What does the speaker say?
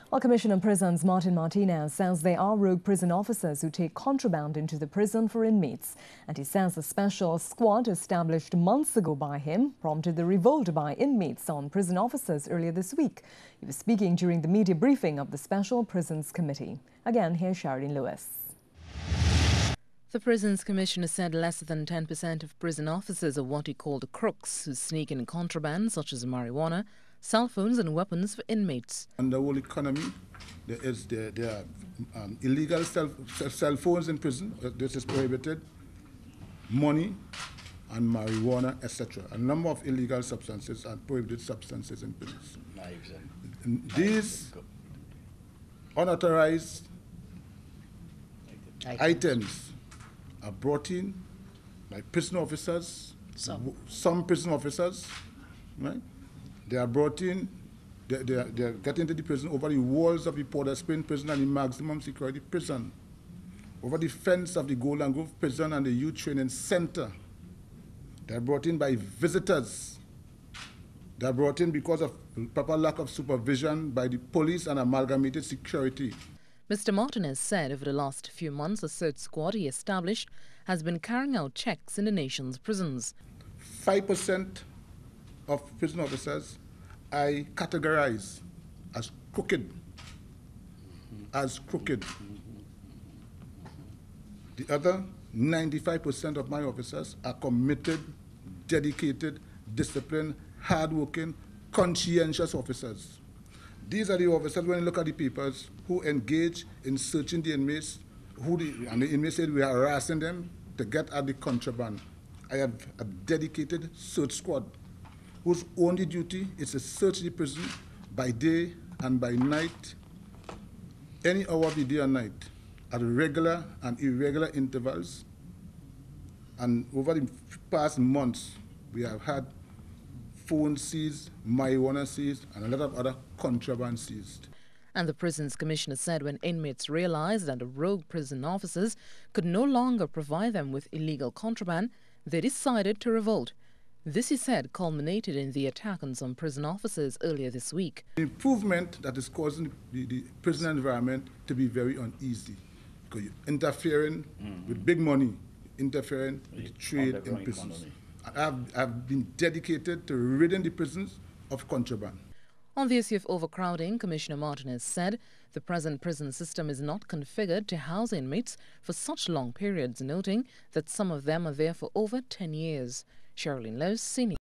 Well, Commissioner of Prisons Martin Martinez says there are rogue prison officers who take contraband into the prison for inmates. And he says a special squad established months ago by him prompted the revolt by inmates on prison officers earlier this week. He was speaking during the media briefing of the Special Prisons Committee. Again, here's Sheridan Lewis. The Prisons Commissioner said less than 10% of prison officers are what he called crooks who sneak in contraband such as marijuana, cell phones and weapons for inmates. In the whole economy, there are illegal cell phones in prison. This is prohibited. Money and marijuana, etc. A number of illegal substances and prohibited substances in prisons. These unauthorized items are brought in by prison officers, some prison officers, right? They are brought in, they are getting into the prison over the walls of the Port of Spain prison and the maximum security prison, over the fence of the Golden Grove prison and the Youth Training Center. They are brought in by visitors. They are brought in because of proper lack of supervision by the police and amalgamated security. Mr. Martinez said over the last few months a search squad he established has been carrying out checks in the nation's prisons. 5% of prison officers I categorize as crooked. The other 95% of my officers are committed, dedicated, disciplined, hardworking, conscientious officers. These are the officers, when you look at the papers, who engage in searching the inmates, and the inmates said we are harassing them to get at the contraband. I have a dedicated search squad whose only duty is to search the prison by day and by night, any hour of the day and night, at regular and irregular intervals. And over the past months, we have had phones seized, marijuana seized, and a lot of other contraband seized. And the Prisons Commissioner said when inmates realized that the rogue prison officers could no longer provide them with illegal contraband, they decided to revolt. This, he said, culminated in the attack on some prison officers earlier this week. The improvement that is causing the prison environment to be very uneasy, because you're interfering with big money, interfering with the trade in prisons. I've been dedicated to ridding the prisons of contraband. On the issue of overcrowding, Commissioner Martinez said the present prison system is not configured to house inmates for such long periods, noting that some of them are there for over 10 years. Sherilyn Lewis, CNews.